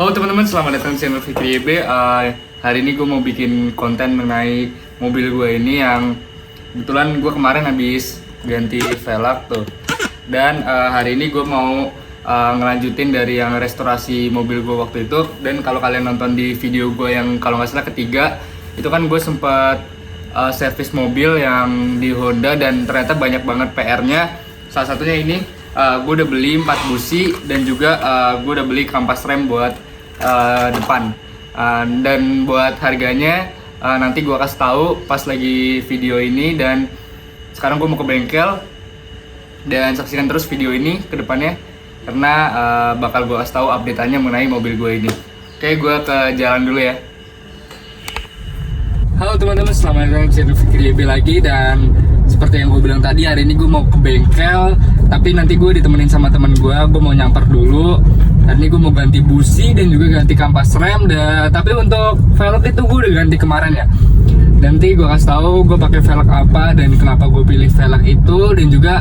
Halo teman-teman, selamat datang di channel Fikri YB. Hari ini gue mau bikin konten mengenai mobil gue ini yang kebetulan gue kemarin habis ganti velg tuh. Dan hari ini gue mau ngelanjutin dari yang restorasi mobil gue waktu itu. Dan kalau kalian nonton di video gue yang kalau nggak salah ketiga, itu kan gue sempat servis mobil yang di Honda dan ternyata banyak banget PR-nya. Salah satunya ini, gue udah beli 4 busi dan juga gue udah beli kampas rem buat depan. Dan buat harganya nanti gue kasih tahu pas lagi video ini. Dan sekarang gue mau ke bengkel dan saksikan terus video ini ke depannya karena bakal gue kasih tahu update-annya mengenai mobil gue ini. Oke, gue ke jalan dulu ya. Halo teman-teman, selamat datang di channel Fikri YB lagi. Dan seperti yang gue bilang tadi, hari ini gue mau ke bengkel, tapi nanti gue ditemenin sama teman gue mau nyamper dulu. Hari ini gue mau ganti busi dan juga ganti kampas rem. Tapi untuk velg itu gue udah ganti kemarin ya. Nanti gue kasih tahu gue pakai velg apa dan kenapa gue pilih velg itu, dan juga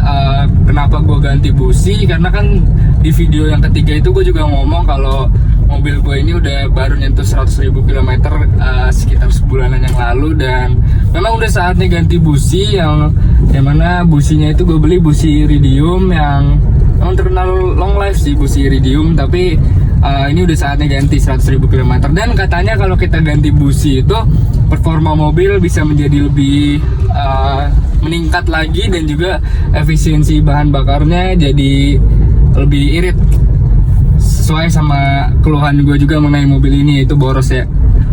kenapa gue ganti busi. Karena kan di video yang ketiga itu gue juga ngomong kalau mobil gue ini udah baru nyentuh 100.000 km sekitar sebulanan yang lalu, dan memang udah saatnya ganti busi yang mana businya itu gue beli busi iridium yang memang terkenal long life sih, busi iridium. Tapi ini udah saatnya ganti 100.000 km, dan katanya kalau kita ganti busi itu performa mobil bisa menjadi lebih meningkat lagi, dan juga efisiensi bahan bakarnya jadi lebih irit, sesuai sama keluhan gue juga mengenai mobil ini, yaitu boros ya.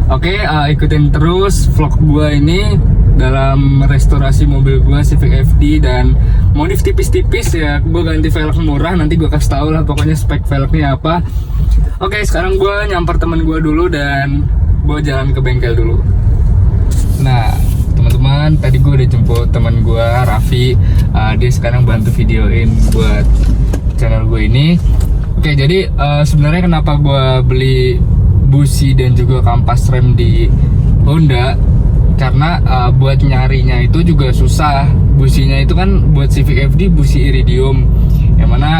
Oke, ikutin terus vlog gue ini dalam restorasi mobil gue Civic FD dan modif tipis-tipis ya. Gue ganti velg murah, nanti gue kasih tau lah pokoknya spek velgnya apa. Oke, sekarang gue nyamper temen gue dulu dan gue jalan ke bengkel dulu. Nah teman-teman, tadi gue udah jemput teman gue Raffi. Dia sekarang bantu videoin buat channel gue ini. Oke, jadi sebenarnya kenapa gue beli busi dan juga kampas rem di Honda, karena buat nyarinya itu juga susah. Businya itu kan buat Civic FD busi iridium, yang mana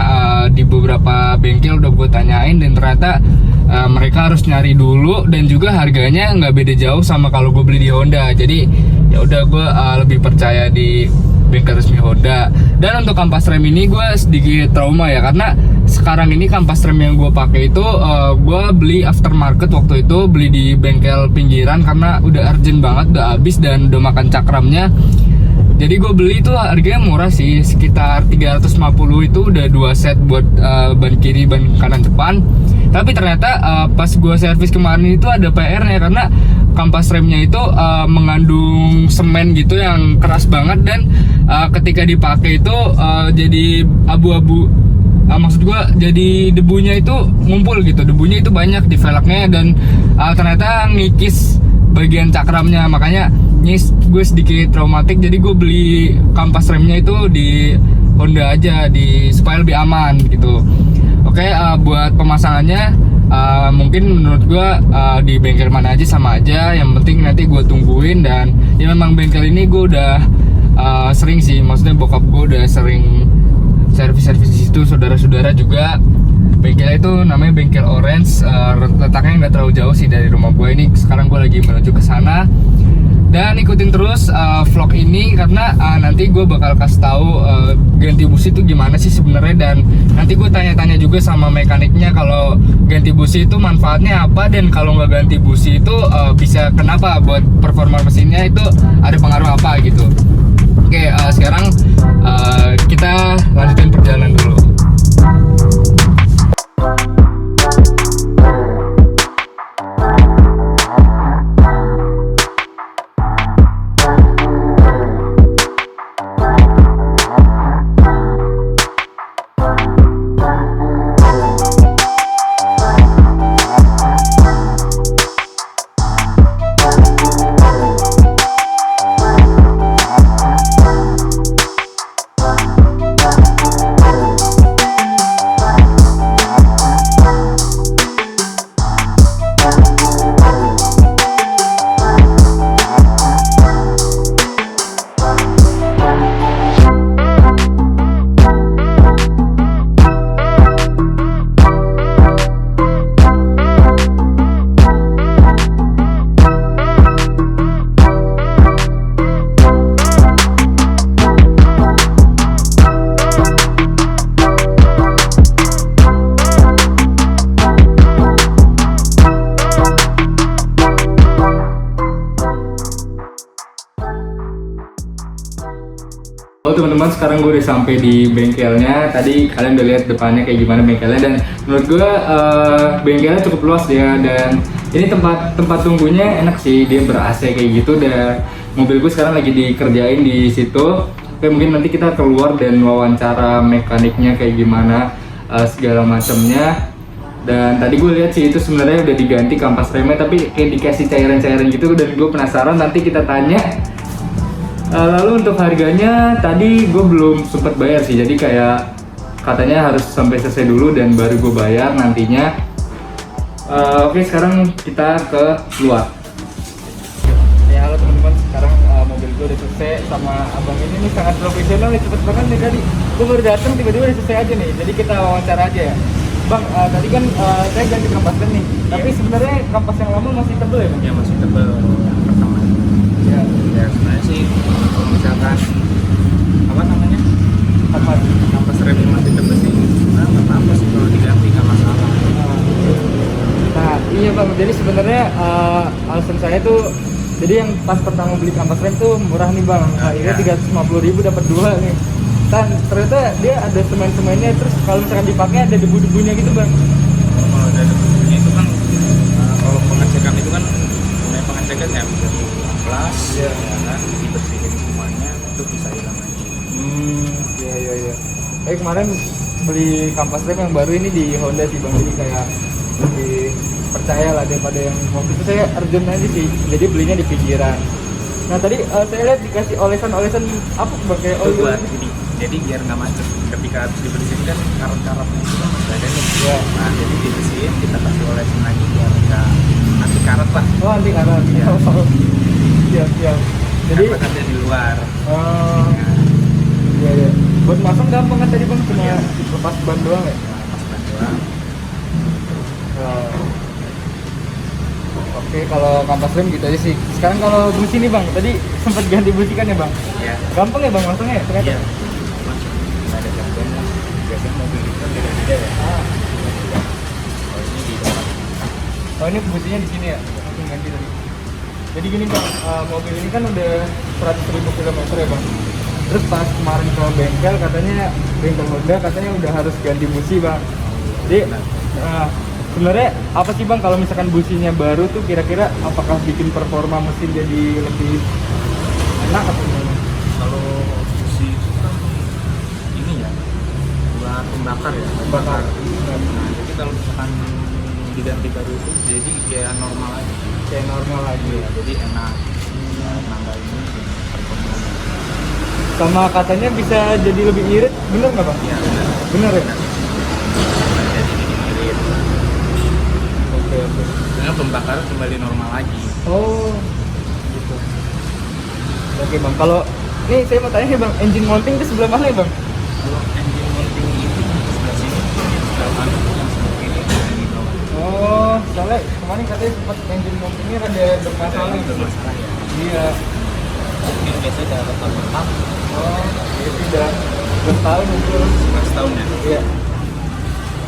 di beberapa bengkel udah gue tanyain dan ternyata mereka harus nyari dulu, dan juga harganya nggak beda jauh sama kalau gue beli di Honda. Jadi ya udah, gue lebih percaya di bengkel resmi Honda. Dan untuk kampas rem ini gue sedikit trauma ya, karena sekarang ini kampas rem yang gue pakai itu gue beli aftermarket waktu itu, beli di bengkel pinggiran karena udah urgent banget, udah habis dan udah makan cakramnya. Jadi gue beli itu harganya murah sih, sekitar 350 itu udah 2 set buat ban kiri, ban kanan, depan. Tapi ternyata pas gue servis kemarin itu ada PR-nya, karena kampas remnya itu mengandung semen gitu yang keras banget, dan ketika dipakai itu jadi abu-abu. Maksud gue jadi debunya itu ngumpul gitu, debunya itu banyak di velgnya, dan ternyata ngikis bagian cakramnya. Makanya ini gue sedikit traumatik, jadi gue beli kampas remnya itu di Honda aja, supaya lebih aman gitu. Oke, buat pemasangannya mungkin menurut gue di bengkel mana aja sama aja, yang penting nanti gue tungguin. Dan ya memang bengkel ini gue udah sering sih, maksudnya bokap gue udah sering servis-servis di situ, saudara-saudara juga. Bengkelnya itu namanya Bengkel Orange, letaknya nggak terlalu jauh sih dari rumah gue ini. Sekarang gue lagi menuju ke sana. Dan ikutin terus vlog ini karena nanti gue bakal kasih tahu ganti busi itu gimana sih sebenarnya, dan nanti gue tanya-tanya juga sama mekaniknya kalau ganti busi itu manfaatnya apa, dan kalau nggak ganti busi itu bisa kenapa, buat performa mesinnya itu ada pengaruh apa gitu. Oke, sekarang kita lanjutin perjalanan dulu. teman-teman, sekarang gue udah sampai di bengkelnya. Tadi kalian udah lihat depannya kayak gimana bengkelnya, dan menurut gue bengkelnya cukup luas ya. Dan ini tempat tunggunya enak sih, dia ber AC kayak gitu. Dan mobil gue sekarang lagi dikerjain di situ. Oke, mungkin nanti kita keluar dan wawancara mekaniknya kayak gimana segala macamnya. Dan tadi gue lihat sih itu sebenarnya udah diganti kampas remnya, tapi kayak dikasih cairan-cairan gitu. Dan gue penasaran, nanti kita tanya. Lalu untuk harganya tadi gue belum sempat bayar sih, jadi kayak katanya harus sampai selesai dulu dan baru gue bayar nantinya. Oke, sekarang kita ke luar. Ya halo teman-teman, sekarang mobil gue udah selesai sama abang ini nih, sangat profesional nih, cepet banget nih tadi. Gue baru datang tiba-tiba udah selesai aja nih, jadi kita wawancara aja ya. Bang, tadi kan saya ganti kampas rem nih, tapi sebenarnya kampas yang lama masih tebel ya Bang? Ya masih tebel yang pertama. Ya sebenarnya sih kalau misalkan apa namanya kampas rem yang masih tebel sih, nah nggak apa-apa sih kalau diganti, nggak masalah. Nah iya Bang, jadi sebenarnya alasan saya tuh, jadi yang pas pertama beli kampas rem tuh murah nih Bang, akhirnya 350.000 dapat 2 nih. Dan ternyata dia ada semen-semennya, terus kalau misalkan dipakai ada debu-debunya gitu Bang. Kalau ada debunya itu kan kalau pengecekan itu kan namanya pengecekan ya bisa plus ya kan, dibersihin semuanya itu bisa hilang lagi. Iya. Kemarin beli kampas rem yang baru ini di Honda sih Bang, jadi kayak lebih percaya lah daripada yang waktu itu saya urgent aja sih, jadi belinya di pinggiran. Nah tadi saya lihat dikasih olesan-olesan apa Bang, kayak Itu buat ini, jadi biar nggak macet. Ketika habis dibersihin kan karat-karatnya itu kan masih ada nih. Ya. Nah jadi dibersihin, kita kasih olesan lagi biar nggak anti karat lah. Oh, anti karat. Iya. Iya. Jadi karena kan dia di luar. Iya. Buat masang gampang kan tadi Bang, cuma lepas ban doang ya? Pas ban doang. Oke, kalau kampas rem gitu aja sih. Sekarang kalau busi nih Bang, tadi sempat ganti busi kan ya Bang? Iya. Gampang ya Bang masangnya ternyata? Iya. Nggak ada gangguan lah. Biasanya mobil itu kan beda-beda ya. Oh ini di depan. Oh ini businya di sini ya? Langsung ganti tadi. Jadi gini Bang, mobil ini kan udah 100.000 kilometer ya Bang. Terus pas kemarin ke bengkel katanya, bengkel Honda katanya udah harus ganti busi Bang. Jadi sebenarnya apa sih Bang kalau misalkan businya baru tuh kira-kira apakah bikin performa mesin jadi lebih enak atau gimana? Kalau busi itu kan ini ya buat pembakar ya. Bakar. Nah jadi kalau misalkan diganti baru itu jadi kayak normal aja. Kayak normal lagi. Ya, jadi enak. Ya, nambah ini performa. Sama katanya bisa jadi lebih irit, bener nggak Bang? Iya benar. Bener ya? Jadi irit. Oke. Dengan pembakaran kembali normal lagi. Oh, gitu. Oke Bang, kalau nih saya mau tanya nih Bang, engine mounting itu sebelah mana ya Bang? Kalau engine mounting itu sebelah sini, sebelah kanan yang sebelah kiri di bawah. Oh, soalnya kemarin katanya sempat engine mountingnya ada bermasalah Ini gitu. bermasalah ya. Iya. Ini biasanya udah retak-retak. Oh, itu udah bertahun itu. 11 tahun ya. Iya.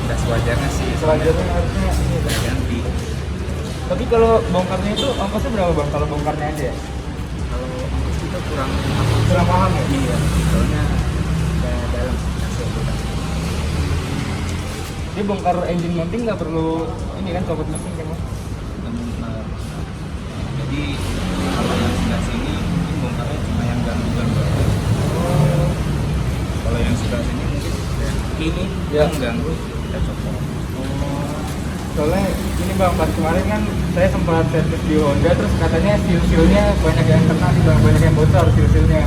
Udah sewajarnya sih. Sewajarnya harusnya ini. Udah ganti. Tapi kalau bongkarnya itu ongkosnya berapa Bang? Kalau bongkarnya aja ya? Kalau ongkos kita kurang Kurang mahal ya? iya. Soalnya udah dalam hasil kita. Jadi bongkar engine mounting nggak perlu ini kan copot mesin kan Bang? Benar. Jadi kalau yang sebelah sini mungkin bongkarnya cuma yang ganggu-ganggu. Kalau yang sebelah sini mungkin ini Ya. yang ganggu kita copot. Soalnya ini Bang, pas kemarin kan saya sempat servis di Honda, terus katanya seal-sealnya banyak yang kena nih Bang, banyak yang bocor seal-sealnya.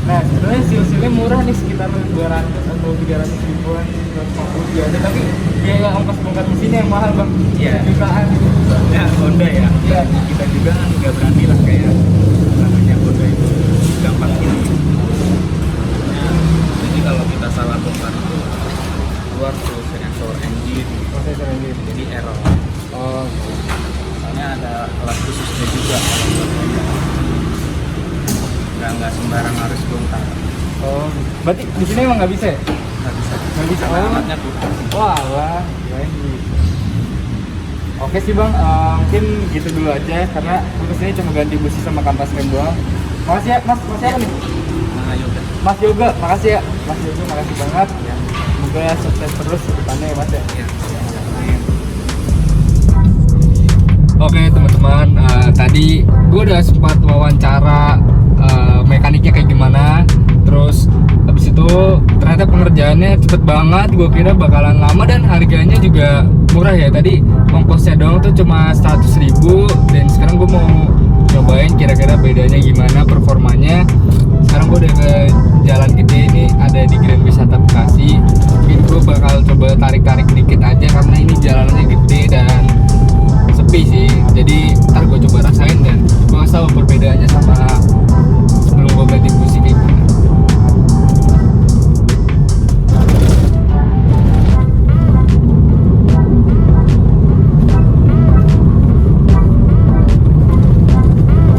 Nah sebenarnya seal-sealnya murah nih, sekitar 200 atau 300 ribuan, 250 juga ada, tapi biaya ongkos bongkar mesinnya yang mahal Bang, Iya. jutaan gitu. Soalnya Honda ya, Iya. kita juga kan nggak berani lah kayak namanya Honda itu gampang ini. Nah, jadi kalau kita salah bongkar itu keluar tuh sensor engine, Proses engine. jadi error. Oh, Soalnya ada alat khususnya juga kalau buat Honda. Nggak sembarang harus bongkar. oh, berarti di sini emang nggak bisa ya? Nggak bisa. Nggak bisa. Karena Oh. alatnya kurang. Wah, kirain gitu. Oke sih Bang, mungkin gitu dulu aja karena kesini cuma ganti busi sama kampas rem doang. Makasih ya Mas, makasih apa nih? Yoga. Mas Yoga, makasih ya Mas Yoga, makasih banget ya. Semoga sukses terus ke depannya ya Mas ya. Ya. Oke teman-teman, tadi gue udah sempat wawancara mekaniknya kayak gimana. Terus habis itu ternyata pengerjaannya cepet banget. Gue kira bakalan lama dan harganya juga murah ya. Tadi ongkosnya doang tuh cuma 100.000. Dan sekarang gue mau cobain kira-kira bedanya gimana performanya. Sekarang gue udah ke jalan gede ini, ada di Grand Wisata Bekasi. Mungkin gue bakal coba tarik-tarik dikit aja karena ini jalanannya gede dan sepi sih. Jadi ntar gue coba rasain dan gue nggak tahu perbedaannya sama sebelum gue ganti busi kayak gimana.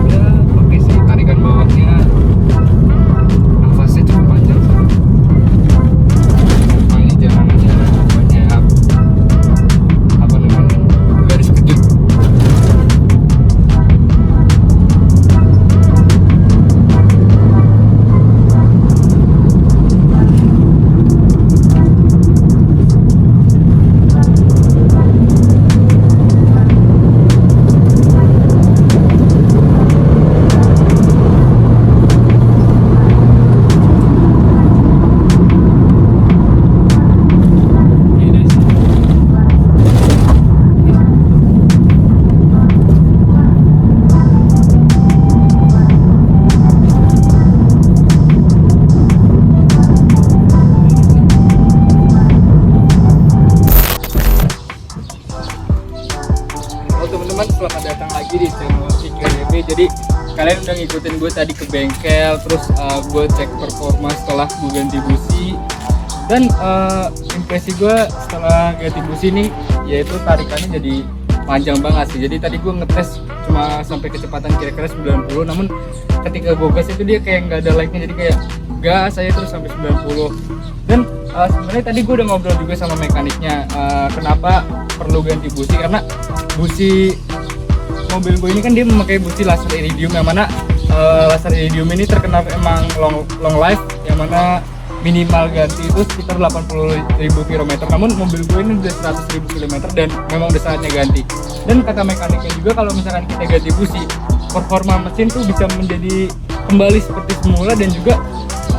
Ya oke sih, tarikan bawahnya nafasnya cukup panjang sih. Nah, ini jalanannya banyak apa namanya garis kejut. Teman-teman, selamat datang lagi di channel Fikri. Jadi kalian udah ngikutin gue tadi ke bengkel, terus gue cek performa setelah gue ganti busi. Dan impresi gue setelah ganti busi nih, yaitu tarikannya jadi panjang banget sih. Jadi tadi gue ngetes cuma sampai kecepatan kira-kira 90, namun ketika gue gas itu dia kayak nggak ada like-nya, jadi kayak gas saya terus sampai 90. Dan sebenarnya tadi gue udah ngobrol juga sama mekaniknya, kenapa perlu ganti busi, karena busi mobil gue ini kan dia memakai busi laser iridium, yang mana laser iridium ini terkenal emang long life, yang mana minimal ganti itu sekitar 80.000 km. Namun mobil gue ini udah 100.000 km dan memang udah saatnya ganti. Dan kata mekaniknya juga kalau misalkan kita ganti busi, performa mesin tuh bisa menjadi kembali seperti semula dan juga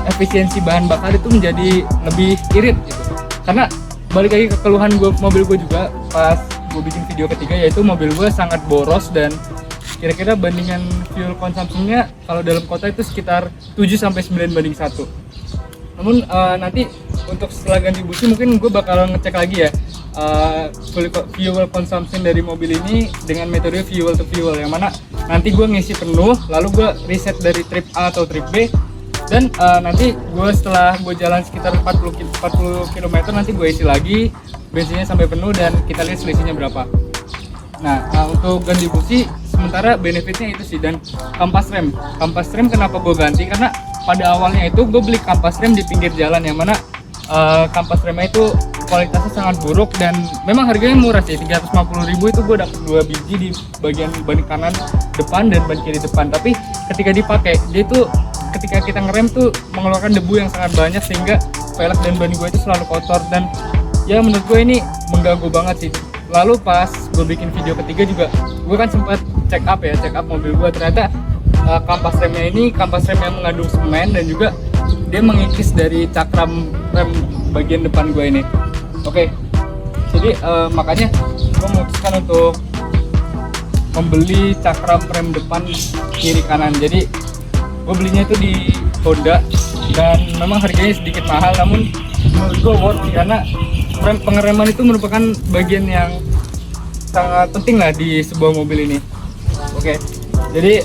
efisiensi bahan bakar itu menjadi lebih irit gitu. Karena balik lagi ke keluhan mobil gue juga pas gue bikin video ketiga, yaitu mobil gue sangat boros dan kira-kira bandingan fuel konsumsinya kalau dalam kota itu sekitar 7-9:1. Namun nanti untuk setelah ganti busi mungkin gue bakal ngecek lagi ya fuel consumption dari mobil ini dengan metode fuel to fuel, yang mana nanti gue ngisi penuh lalu gue reset dari trip A atau trip B, dan nanti gue setelah gue jalan sekitar 40 km nanti gue isi lagi bensinnya sampai penuh dan kita lihat selisihnya berapa. Nah untuk ganti busi sementara benefitnya itu sih. Dan kampas rem kenapa gue ganti, karena pada awalnya itu gue beli kampas rem di pinggir jalan, yang mana kampas remnya itu kualitasnya sangat buruk dan memang harganya murah sih, 350.000 itu gue dapet 2 biji di bagian ban kanan depan dan ban kiri depan. Tapi ketika dipakai dia itu ketika kita ngerem tuh mengeluarkan debu yang sangat banyak sehingga velg dan ban gue itu selalu kotor, dan ya menurut gue ini mengganggu banget sih. Lalu pas gue bikin video ketiga juga gue kan sempat check up mobil gue, ternyata kampas remnya ini kampas rem yang mengandung semen dan juga dia mengikis dari cakram rem bagian depan gue ini. Oke, jadi makanya gue memutuskan untuk membeli cakram rem depan kiri kanan. Jadi gue belinya itu di Honda dan memang harganya sedikit mahal, namun menurut gue worth it karena pengereman itu merupakan bagian yang sangat penting lah di sebuah mobil ini. Oke, jadi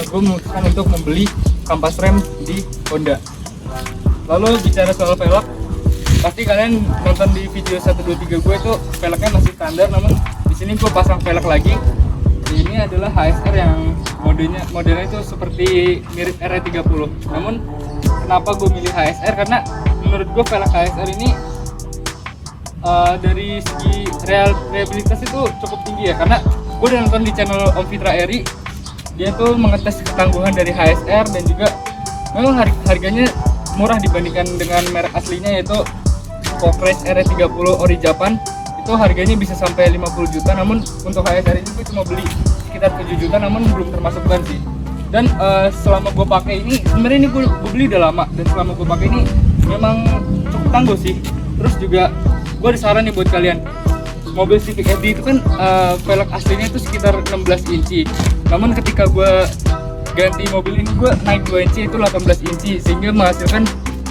gue memutuskan untuk membeli kampas rem di Honda. Lalu bicara soal velg, pasti kalian nonton di video 1, 2, 3 gue itu velgnya masih standar, namun di sini gue pasang velg lagi. Ini adalah HSR yang modelnya itu seperti mirip RE30. Namun kenapa gue milih HSR, karena menurut gue velg HSR ini dari segi reliabilitas itu cukup tinggi ya, karena gue udah nonton di channel Om Fitra Eri, dia tuh mengetes ketangguhan dari HSR dan juga memang harganya murah dibandingkan dengan merek aslinya, yaitu Focus RE30 Ori Japan. Itu harganya bisa sampai 50 juta, namun untuk HSR ini gue cuma beli sekitar 7 juta, namun belum termasuk ban sih. Dan selama gue pakai ini, sebenarnya ini gue beli udah lama, dan selama gue pakai ini memang cukup tangguh sih. Terus juga gue ada saran nih buat kalian, mobil Civic FD itu kan velg aslinya itu sekitar 16 inci, namun ketika gue ganti mobil ini gue naik 2 inci, itu 18 inci, sehingga menghasilkan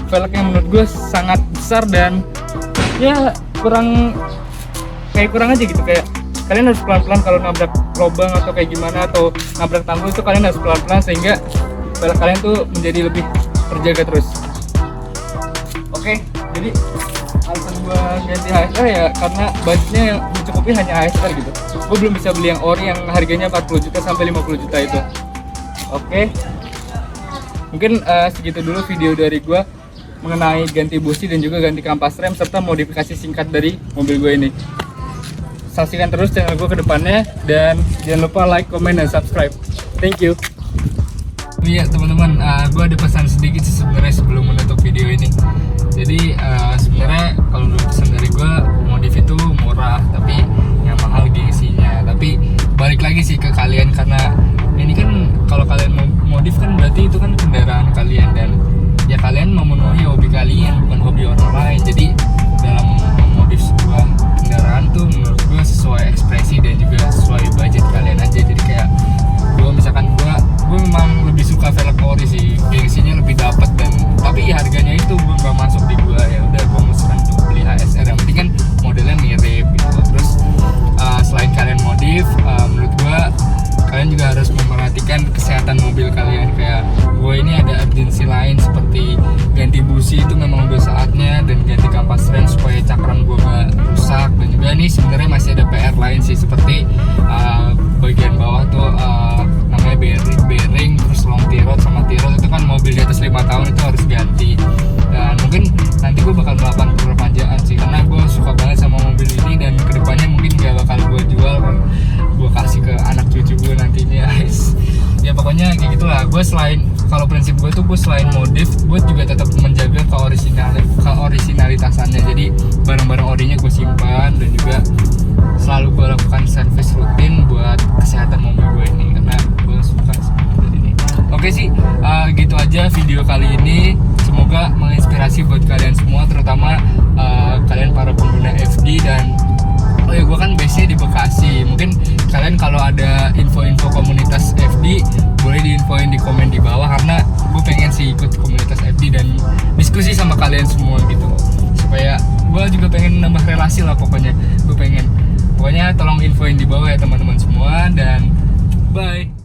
velg yang menurut gue sangat besar dan ya kurang aja gitu. Kayak kalian harus pelan-pelan kalau nabrak lubang atau kayak gimana, atau nabrak tanggul itu kalian harus pelan-pelan sehingga velg kalian tuh menjadi lebih terjaga terus. Oke, jadi alasan gue ganti HSR ya karena budgetnya yang mencukupi hanya HSR gitu. Gue belum bisa beli yang ori yang harganya 40 juta sampai 50 juta itu. Oke, mungkin segitu dulu video dari gue mengenai ganti busi dan juga ganti kampas rem serta modifikasi singkat dari mobil gue ini. Saksikan terus channel gue ke depannya dan jangan lupa like, comment, dan subscribe. Thank you. Iya teman-teman, gue ada pesan sedikit sih sebenarnya sebelum menutup video ini. Jadi sebenarnya kalau lu pesan dari gue, modif itu murah tapi yang mahal gengsinya. Tapi balik lagi sih ke kalian, karena ini kan kalau kalian mau modif kan berarti itu kan kendaraan kalian, dan ya kalian memenuhi hobi kalian bukan hobi orang lain. Jadi dalam memodif sebuah kendaraan tuh menurut gue sesuai ekspresi dan juga sesuai budget kalian aja. Jadi kayak gue misalkan gue memang lebih suka velg ori sih, gengsinya lebih dapat, dan tapi harganya itu gue nggak masuk di gue, ya udah gue musuhan tuh beli HSR, yang penting kan modelnya mirip gitu. Terus selain kalian modif, menurut gue kalian juga harus memperhatikan kesehatan mobil kalian. Kayak gue ini ada urgensi lain seperti ganti busi, itu memang udah saatnya, dan ganti kampas rem supaya cakram gue gak rusak. Dan juga nih sebenarnya masih ada PR lain sih, seperti bagian bawah tuh namanya bearing, terus long tirot sama tirot itu kan mobil di atas 5 tahun itu harus ganti. Dan mungkin nanti gue bakal melakukan perpanjangan sih, karena gue suka banget sama mobil ini, dan kedepannya mungkin gak bakal gue jual, gue kasih ke anak cucu gue nantinya guys. Ya pokoknya kayak gitulah. Gue selain, kalau prinsip gue tuh gue selain modif, gue juga tetap menjaga keorisinalitasannya. Jadi barang-barang orinya gue simpan, dan juga selalu gue lakukan servis rutin buat kesehatan mobil gue ini, karena gue suka sama mobil ini. Oke sih, gitu aja video kali ini. Semoga menginspirasi buat kalian semua, terutama kalian para pengguna FD. Dan oh ya, gue kan base-nya di Bekasi. Mungkin kalian kalau ada info-info komunitas FD boleh diinfoin di komen di bawah, karena gue pengen sih ikut komunitas FD dan diskusi sama kalian semua gitu, supaya gue juga pengen nambah relasi lah. Pokoknya tolong infoin di bawah ya teman-teman semua, dan bye.